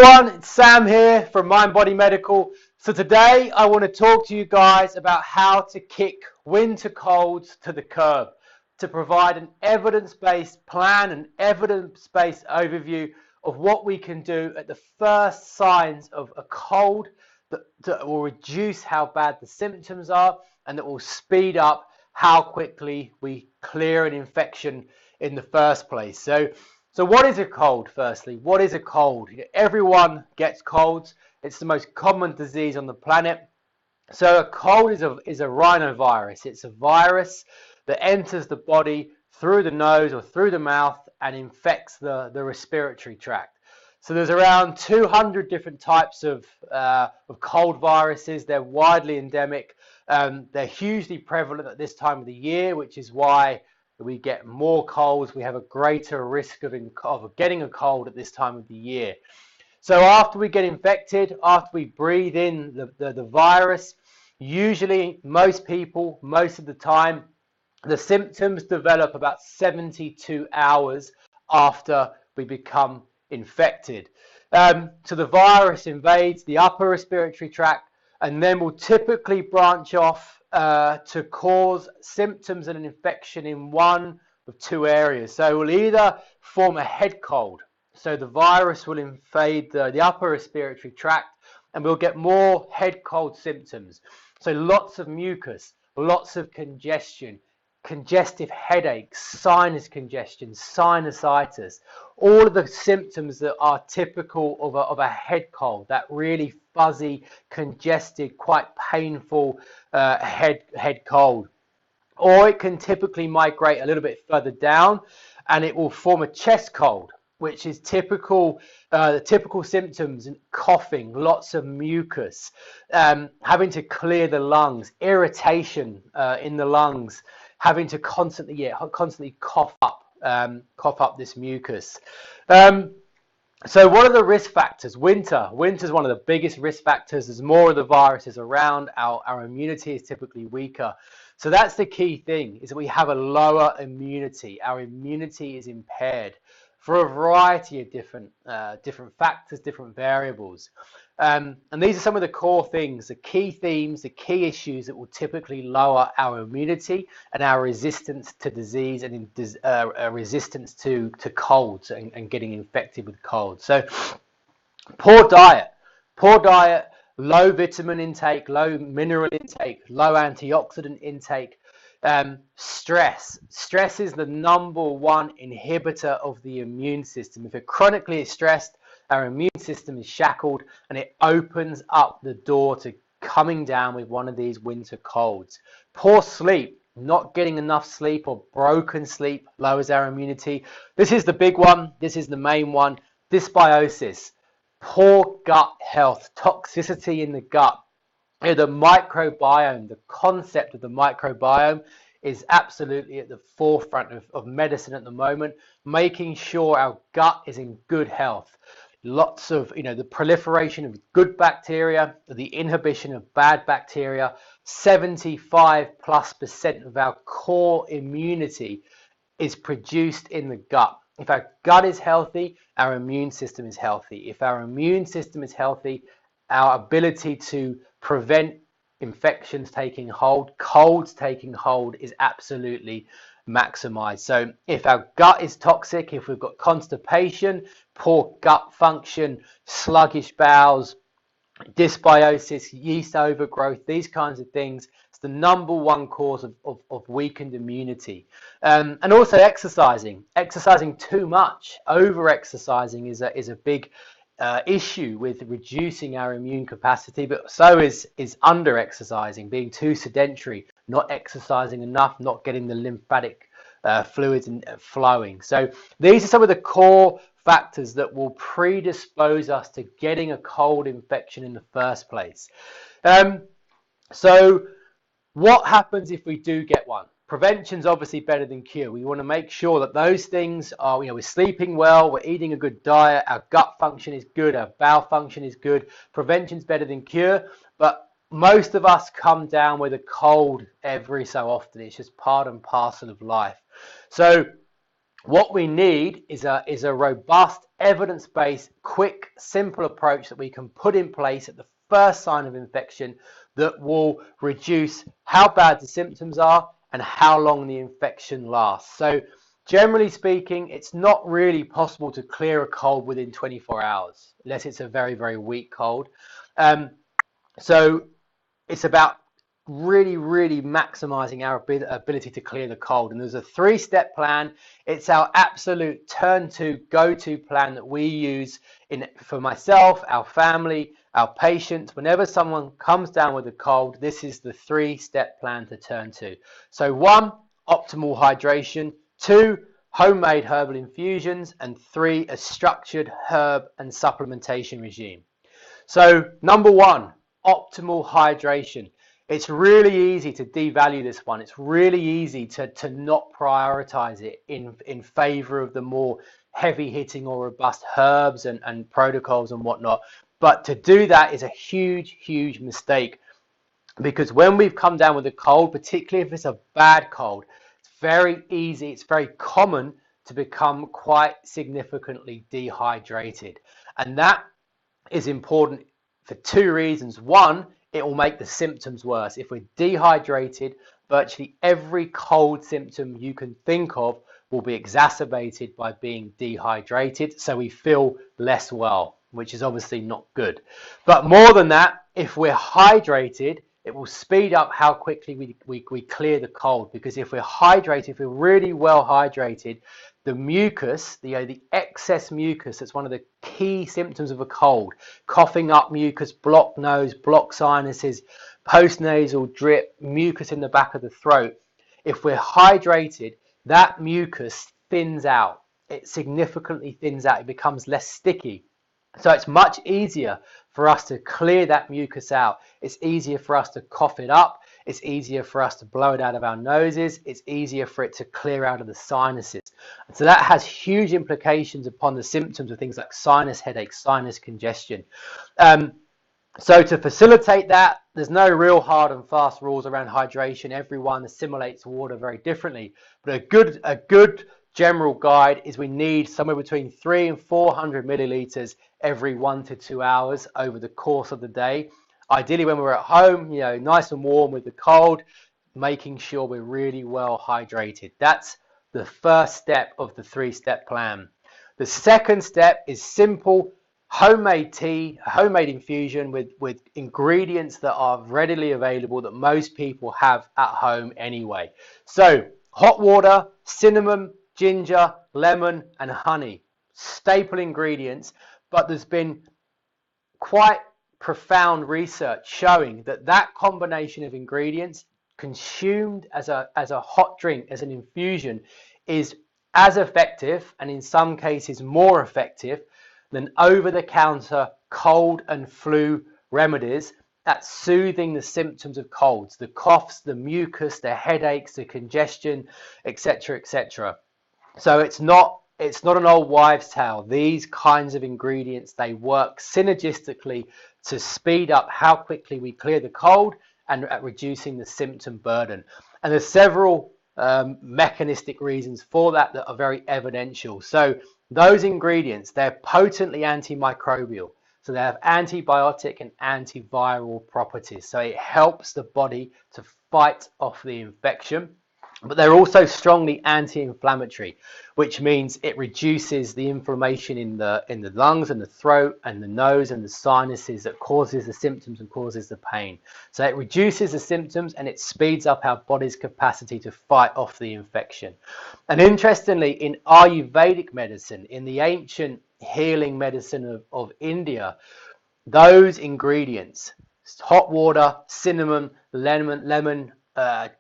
everyone, it's Sam here from Mind Body Medical. So today I want to talk to you guys about how to kick winter colds to the curb, to provide an evidence-based plan, an evidence-based overview of what we can do at the first signs of a cold that will reduce how bad the symptoms are and that will speed up how quickly we clear an infection in the first place. So what is a cold, firstly? What is a cold? Everyone gets colds. It's the most common disease on the planet. So a cold is a rhinovirus. It's a virus that enters the body through the nose or through the mouth and infects the respiratory tract. So there's around 200 different types of cold viruses. They're widely endemic. They're hugely prevalent at this time of the year, which is why we get more colds. We have a greater risk of getting a cold at this time of the year. So after we get infected, after we breathe in the virus, usually most people, most of the time, the symptoms develop about 72 hours after we become infected. So the virus invades the upper respiratory tract and then will typically branch off to cause symptoms and an infection in one of two areas. So it will either form a head cold. So the virus will invade the upper respiratory tract and we'll get more head cold symptoms. So lots of mucus, lots of congestion, congestive headaches, sinus congestion, sinusitis, all of the symptoms that are typical of a head cold, that really fuzzy, congested, quite painful head cold. Or it can typically migrate a little bit further down and it will form a chest cold, which is typical, the typical symptoms: coughing, lots of mucus, having to clear the lungs, irritation in the lungs, having to constantly cough up this mucus. So what are the risk factors? Winter is one of the biggest risk factors. There's more of the viruses around. Our immunity is typically weaker. So that's the key thing, is that we have a lower immunity. Our immunity is impaired for a variety of different factors, different variables. And these are some of the core things, the key themes, the key issues that will typically lower our immunity and our resistance to disease and resistance to colds and getting infected with colds. So poor diet, low vitamin intake, low mineral intake, low antioxidant intake. Stress is the #1 inhibitor of the immune system. If we're chronically stressed, our immune system is shackled and it opens up the door to coming down with one of these winter colds. Poor sleep, not getting enough sleep or broken sleep, lowers our immunity. This is the big one. This is the main one. Dysbiosis, poor gut health, toxicity in the gut. The microbiome, the concept of the microbiome is absolutely at the forefront of medicine at the moment, making sure our gut is in good health. Lots of, the proliferation of good bacteria, the inhibition of bad bacteria. 75+% of our core immunity is produced in the gut. If our gut is healthy, our immune system is healthy. If our immune system is healthy, our ability to prevent infections taking hold, colds taking hold, is absolutely maximized. So if our gut is toxic, if we've got constipation, poor gut function, sluggish bowels, dysbiosis, yeast overgrowth, these kinds of things, it's the #1 cause of weakened immunity. And also exercising too much. Over exercising is a big issue with reducing our immune capacity, but so is under exercising, being too sedentary, not exercising enough, not getting the lymphatic fluids flowing. So these are some of the core factors that will predispose us to getting a cold infection in the first place. So what happens if we do get one? Prevention's obviously better than cure. We want to make sure that those things are, we're sleeping well, we're eating a good diet, our gut function is good, our bowel function is good. Prevention's better than cure, but most of us come down with a cold every so often. It's just part and parcel of life. So What we need is a robust, evidence-based, quick, simple approach that we can put in place at the first sign of infection that will reduce how bad the symptoms are and how long the infection lasts. So generally speaking, it's not really possible to clear a cold within 24 hours unless it's a very, very weak cold. So it's about really maximizing our ability to clear the cold. And there's a 3-step plan. It's our absolute go-to plan that we use for myself, our family, our patients. Whenever someone comes down with a cold, this is the 3-step plan to turn to. So 1, optimal hydration. 2, homemade herbal infusions. And 3, a structured herb and supplementation regime. So number 1, optimal hydration. It's really easy to devalue this one. It's really easy to not prioritize it in favor of the more heavy hitting or robust herbs and protocols and whatnot. But to do that is a huge mistake, because when we've come down with a cold, particularly if it's a bad cold, it's very easy, it's very common to become quite significantly dehydrated. And that is important for 2 reasons. 1, it will make the symptoms worse. If we're dehydrated, virtually every cold symptom you can think of will be exacerbated by being dehydrated, so we feel less well, which is obviously not good. But more than that, if we're hydrated, it will speed up how quickly we clear the cold, because if we're hydrated, if we're really well hydrated, the mucus, the excess mucus, that's one of the key symptoms of a cold. Coughing up mucus, blocked nose, blocked sinuses, postnasal drip, mucus in the back of the throat. If we're hydrated, that mucus thins out. It significantly thins out. It becomes less sticky. So it's much easier for us to clear that mucus out. It's easier for us to cough it up. It's easier for us to blow it out of our noses. It's easier for it to clear out of the sinuses. And so that has huge implications upon the symptoms of things like sinus headache, sinus congestion. So to facilitate that, there's no real hard and fast rules around hydration. Everyone assimilates water very differently. But a good general guide is we need somewhere between 300 and 400 milliliters every 1 to 2 hours over the course of the day. Ideally, when we're at home, nice and warm with the cold, making sure we're really well hydrated. That's the first step of the 3-step plan. The second step is simple homemade tea, homemade infusion with ingredients that are readily available that most people have at home anyway. So hot water, cinnamon, ginger, lemon, and honey, staple ingredients. But there's been quite profound research showing that combination of ingredients consumed as a hot drink, as an infusion, is as effective, and in some cases more effective, than over-the-counter cold and flu remedies at soothing the symptoms of colds, the coughs, the mucus, the headaches, the congestion, etc. So it's not an old wives' tale. These kinds of ingredients, they work synergistically to speed up how quickly we clear the cold and at reducing the symptom burden. And there's several mechanistic reasons for that are very evidential. So those ingredients, they're potently antimicrobial. So they have antibiotic and antiviral properties. So it helps the body to fight off the infection. But they're also strongly anti-inflammatory, which means it reduces the inflammation in the lungs and the throat and the nose and the sinuses that causes the symptoms and causes the pain. So it reduces the symptoms and it speeds up our body's capacity to fight off the infection. And interestingly, in Ayurvedic medicine, in the ancient healing medicine of India, those ingredients, hot water, cinnamon, lemon,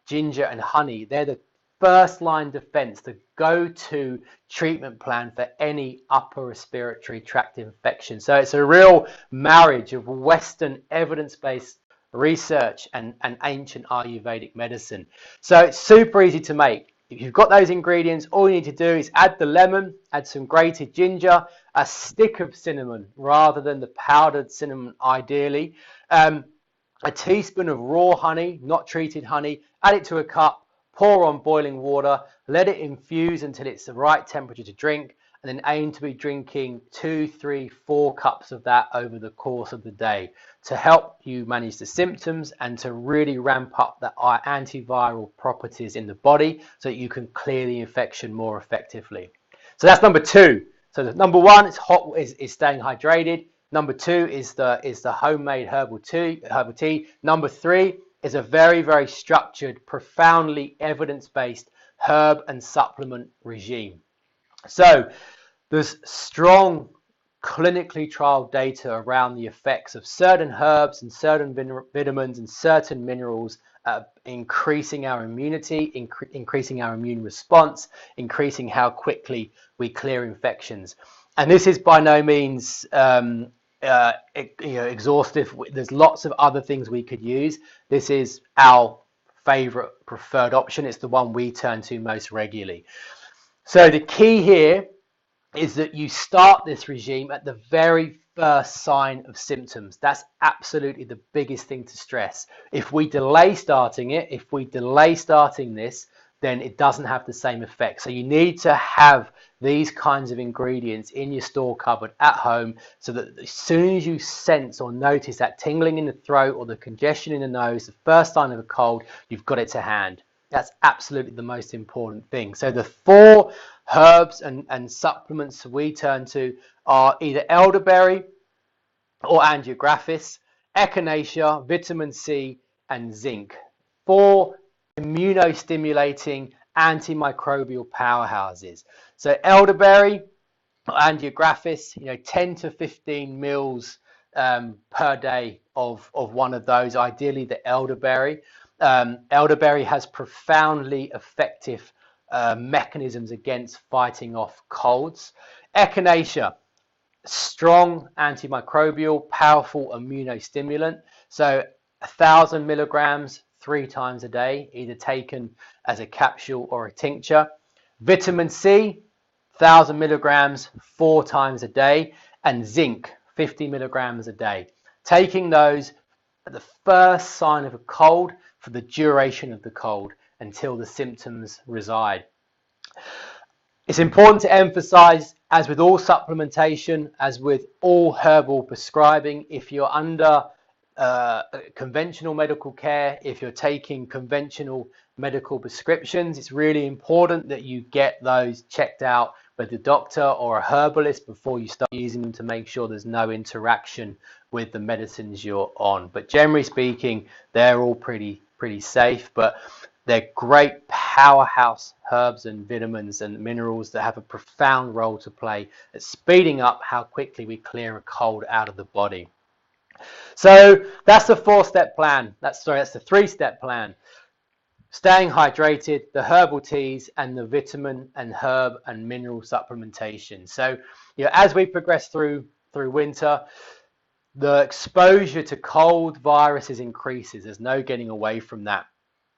ginger and honey, they're the first line defense, the go-to treatment plan for any upper respiratory tract infection. So it's a real marriage of Western evidence-based research and ancient Ayurvedic medicine. So it's super easy to make. If you've got those ingredients, all you need to do is add the lemon, add some grated ginger, a stick of cinnamon rather than the powdered cinnamon ideally, a teaspoon of raw honey, not treated honey, add it to a cup, Pour on boiling water, let it infuse until it's the right temperature to drink, and then aim to be drinking 2, 3, 4 cups of that over the course of the day to help you manage the symptoms and to really ramp up the antiviral properties in the body so that you can clear the infection more effectively. So that's number 2. So the number 1 is staying hydrated. Number 2 is the homemade herbal tea. Number 3 is a very, very structured, profoundly evidence-based herb and supplement regime. So there's strong clinically trialed data around the effects of certain herbs and certain vitamins and certain minerals increasing our immunity, increasing our immune response, increasing how quickly we clear infections. And this is by no means exhaustive. There's lots of other things we could use. This is our favorite preferred option. It's the one we turn to most regularly. So the key here is that you start this regime at the very first sign of symptoms. That's absolutely the biggest thing to stress. If we delay starting it, if we delay starting this, then it doesn't have the same effect. So you need to have these kinds of ingredients in your store cupboard at home so that as soon as you sense or notice that tingling in the throat or the congestion in the nose, the first sign of a cold, you've got it to hand. That's absolutely the most important thing. So the 4 herbs and supplements we turn to are either elderberry or angiographis, echinacea, vitamin C, and zinc. 4 immunostimulating antimicrobial powerhouses. So elderberry or angiographis, 10 to 15 mils per day of one of those, ideally the elderberry. Elderberry has profoundly effective mechanisms against fighting off colds. Echinacea, strong antimicrobial, powerful immunostimulant. So 1,000 milligrams 3 times a day, either taken as a capsule or a tincture. Vitamin C, 1,000 milligrams 4 times a day. And zinc, 50 milligrams a day. Taking those at the first sign of a cold for the duration of the cold until the symptoms reside. It's important to emphasize, as with all supplementation, as with all herbal prescribing, if you're under conventional medical care, if you're taking conventional medical prescriptions, it's really important that you get those checked out with a doctor or a herbalist before you start using them to make sure there's no interaction with the medicines you're on. But generally speaking, they're all pretty safe, but they're great powerhouse herbs and vitamins and minerals that have a profound role to play at speeding up how quickly we clear a cold out of the body. So that's the 4-step plan. That's the 3-step plan. Staying hydrated, the herbal teas, and the vitamin and herb and mineral supplementation. So, as we progress through winter, the exposure to cold viruses increases. There's no getting away from that.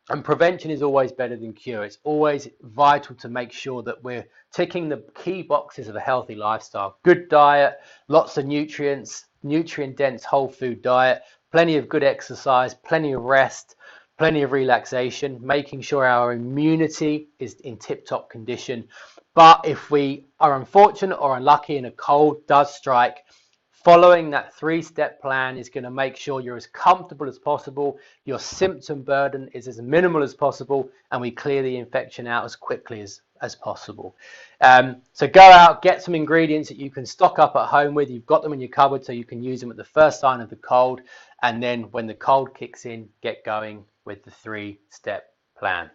And prevention is always better than cure. It's always vital to make sure that we're ticking the key boxes of a healthy lifestyle. Good diet, lots of nutrients, nutrient-dense whole food diet, plenty of good exercise, plenty of rest, plenty of relaxation, making sure our immunity is in tip-top condition. But if we are unfortunate or unlucky and a cold does strike, following that 3-step plan is going to make sure you're as comfortable as possible, your symptom burden is as minimal as possible, and we clear the infection out as quickly as possible. So go out, get some ingredients that you can stock up at home with. You've got them in your cupboard so you can use them at the first sign of the cold. And then when the cold kicks in, get going with the 3-step plan.